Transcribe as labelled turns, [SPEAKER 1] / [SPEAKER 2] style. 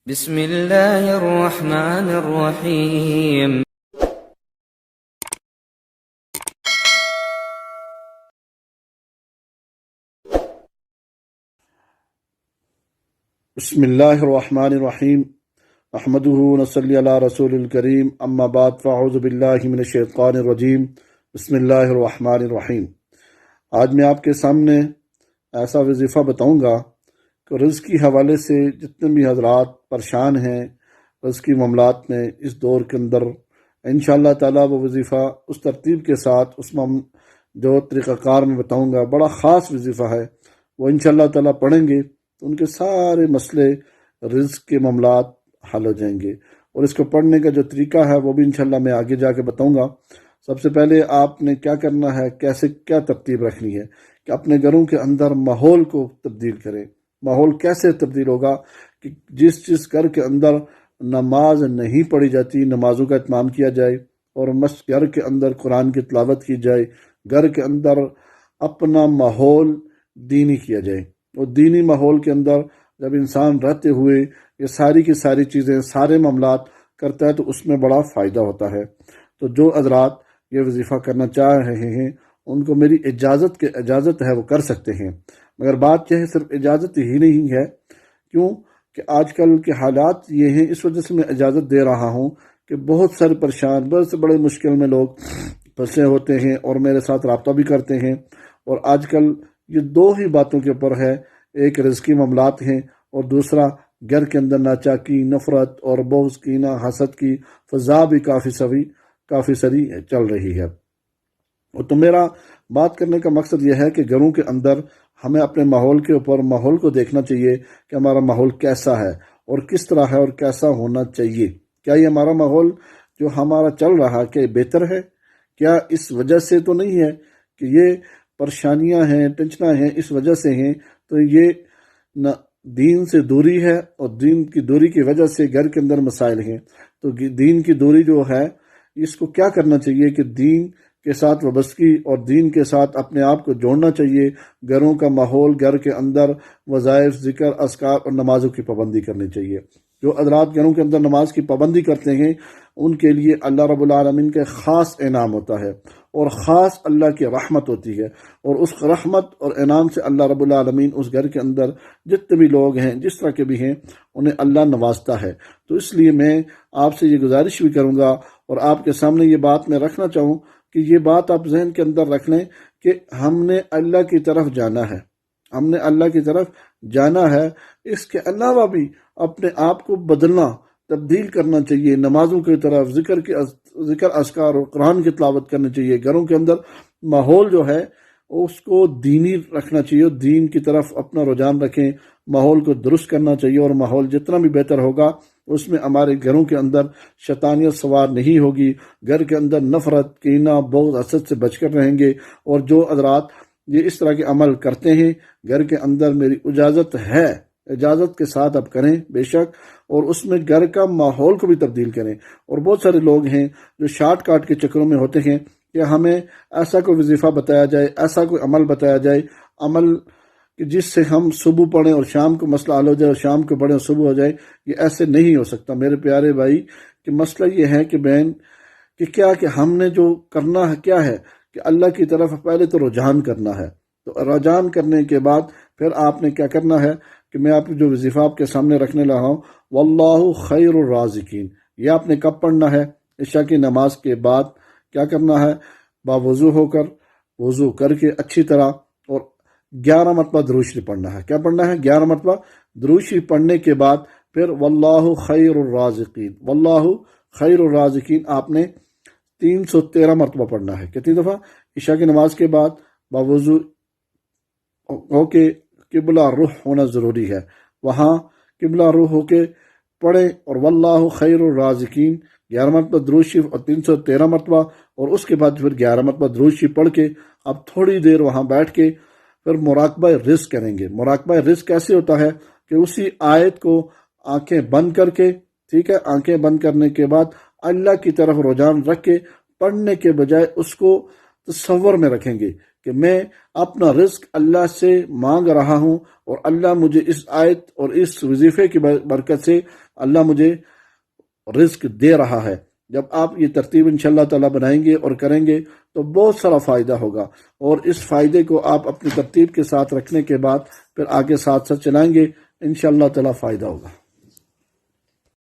[SPEAKER 1] بسم الله الرحمن الرحيم.
[SPEAKER 2] بسم اللہ الرحمن الرحیم احمدہ ونصلی علی رسول الکریم اما بعد فاعوذ باللہ من الشیطان الرجیم بسم اللہ الرحمن الرحیم۔ آج میں آپ کے سامنے ایسا وظیفہ بتاؤں گا کہ رزق کے حوالے سے جتنے بھی حضرات پریشان ہیں رزق کی معاملات میں اس دور کے اندر، انشاءاللہ تعالیٰ وہ وظیفہ اس ترتیب کے ساتھ جو طریقہ کار میں بتاؤں گا بڑا خاص وظیفہ ہے، وہ انشاءاللہ تعالیٰ پڑھیں گے تو ان کے سارے مسئلے رزق کے معاملات حل ہو جائیں گے۔ اور اس کو پڑھنے کا جو طریقہ ہے وہ بھی انشاءاللہ میں آگے جا کے بتاؤں گا۔ سب سے پہلے آپ نے کیا کرنا ہے، کیا ترتیب رکھنی ہے کہ اپنے گھروں کے اندر ماحول کو تبدیل کریں۔ ماحول کیسے تبدیل ہوگا کہ جس گھر کے اندر نماز نہیں پڑھی جاتی، نمازوں کا اہتمام کیا جائے، اور گھر کے اندر قرآن کی تلاوت کی جائے، گھر کے اندر اپنا ماحول دینی کیا جائے۔ اور دینی ماحول کے اندر جب انسان رہتے ہوئے یہ ساری کی ساری چیزیں، سارے معاملات کرتا ہے تو اس میں بڑا فائدہ ہوتا ہے۔ تو جو حضرات یہ وظیفہ کرنا چاہ رہے ہیں ان کو میری اجازت ہے، وہ کر سکتے ہیں، مگر بات یہ ہے صرف اجازت ہی نہیں ہے، کیوں کہ آج کل کے حالات یہ ہیں، اس وجہ سے میں اجازت دے رہا ہوں کہ بہت سارے پریشان، بڑے سے بڑے مشکل میں لوگ پھنسے ہوتے ہیں اور میرے ساتھ رابطہ بھی کرتے ہیں۔ اور آج کل یہ دو ہی باتوں کے اوپر ہے، ایک رزقی معاملات ہیں اور دوسرا گھر کے اندر ناچاکی، نفرت اور بغض، کینہ، حسد کی فضا بھی کافی سری چل رہی ہے۔ تو میرا بات کرنے کا مقصد یہ ہے کہ گھروں کے اندر ہمیں اپنے ماحول کو دیکھنا چاہیے کہ ہمارا ماحول کیسا ہے اور کس طرح ہے اور کیسا ہونا چاہیے۔ کیا یہ ہمارا ماحول جو ہمارا چل رہا ہے کیا بہتر ہے؟ کیا اس وجہ سے تو نہیں ہے کہ یہ پریشانیاں ہیں، ٹینشناں ہیں، اس وجہ سے ہیں؟ تو یہ نہ دین سے دوری ہے، اور دین کی دوری کی وجہ سے گھر کے اندر مسائل ہیں۔ تو دین کی دوری جو ہے اس کو کیا کرنا چاہیے کہ دین کے ساتھ وابستگی اور دین کے ساتھ اپنے آپ کو جوڑنا چاہیے۔ گھروں کا ماحول، گھر کے اندر وظائف، ذکر، اذکار اور نمازوں کی پابندی کرنی چاہیے۔ جو حضرات گھروں کے اندر نماز کی پابندی کرتے ہیں ان کے لیے اللہ رب العالمین کا خاص انعام ہوتا ہے اور خاص اللہ کی رحمت ہوتی ہے، اور اس رحمت اور انعام سے اللہ رب العالمین اس گھر کے اندر جتنے بھی لوگ ہیں، جس طرح کے بھی ہیں، انہیں اللہ نوازتا ہے۔ تو اس لیے میں آپ سے یہ گزارش بھی کروں گا اور آپ کے سامنے یہ بات میں رکھنا چاہوں کہ یہ بات آپ ذہن کے اندر رکھ لیں کہ ہم نے اللہ کی طرف جانا ہے، ہم نے اللہ کی طرف جانا ہے۔ اس کے علاوہ بھی اپنے آپ کو بدلنا، تبدیل کرنا چاہیے، نمازوں کی طرف، ذکر اذکار اور قرآن کی تلاوت کرنی چاہیے۔ گھروں کے اندر ماحول جو ہے اس کو دینی رکھنا چاہیے، دین کی طرف اپنا رجحان رکھیں، ماحول کو درست کرنا چاہیے، اور ماحول جتنا بھی بہتر ہوگا اس میں ہمارے گھروں کے اندر شیطانیت سوار نہیں ہوگی، گھر کے اندر نفرت، کینہ، بغض، حسد سے بچ کر رہیں گے۔ اور جو حضرات یہ اس طرح کے عمل کرتے ہیں گھر کے اندر میری اجازت کے ساتھ آپ کریں بے شک، اور اس میں گھر کا ماحول کو بھی تبدیل کریں۔ اور بہت سارے لوگ ہیں جو شارٹ کٹ کے چکروں میں ہوتے ہیں کہ ہمیں ایسا کوئی وظیفہ بتایا جائے، ایسا کوئی عمل بتایا جائے، عمل کہ جس سے ہم صبح پڑھیں اور شام کو مسئلہ حل ہو جائے، اور شام کو پڑھیں اور صبح ہو جائے۔ یہ ایسے نہیں ہو سکتا میرے پیارے بھائی، کہ مسئلہ یہ ہے کہ بہن کہ ہم نے جو کرنا ہے کیا ہے کہ اللہ کی طرف پہلے تو رجحان کرنا ہے۔ تو رجحان کرنے کے بعد پھر آپ نے کیا کرنا ہے کہ میں آپ جو وظیفہ آپ کے سامنے رکھنے لگا ہوں، واللہ خیر الرازقین، یہ آپ نے کب پڑھنا ہے؟ عشاء کی نماز کے بعد کیا کرنا ہے؟ باوضو ہو کر، وضو کر کے اچھی طرح، اور 11 مرتبہ درود شریف پڑھنا ہے۔ کیا پڑھنا ہے؟ 11 مرتبہ درود شریف پڑھنے کے بعد پھر واللہ خیر الرازقین، واللہ خیر الرازقین آپ نے 313 مرتبہ پڑھنا ہے۔ کتنی دفعہ؟ عشاء کی نماز کے بعد باوضو ہو کے قبلہ رخ ہونا ضروری ہے، وہاں قبلہ رخ ہو کے پڑھیں، اور واللہ خیر الرازقین 11 مرتبہ درود شریف اور 313 مرتبہ، اور اس کے بعد پھر 11 مرتبہ درود شریف پڑھ کے اب تھوڑی دیر وہاں بیٹھ کے پھر مراقبہ رزق کریں گے۔ مراقبہ رزق کیسے ہوتا ہے کہ اسی آیت کو آنکھیں بند کر کے، ٹھیک ہے، آنکھیں بند کرنے کے بعد اللہ کی طرف رجحان رکھ کے پڑھنے کے بجائے اس کو تصور میں رکھیں گے کہ میں اپنا رزق اللہ سے مانگ رہا ہوں اور اللہ مجھے اس آیت اور اس وظیفے کی برکت سے اللہ مجھے رزق دے رہا ہے۔ جب آپ یہ ترتیب انشاءاللہ تعالیٰ بنائیں گے اور کریں گے تو بہت سارا فائدہ ہوگا، اور اس فائدے کو آپ اپنی ترتیب کے ساتھ رکھنے کے بعد پھر آگے ساتھ ساتھ چلائیں گے، انشاءاللہ تعالیٰ فائدہ ہوگا۔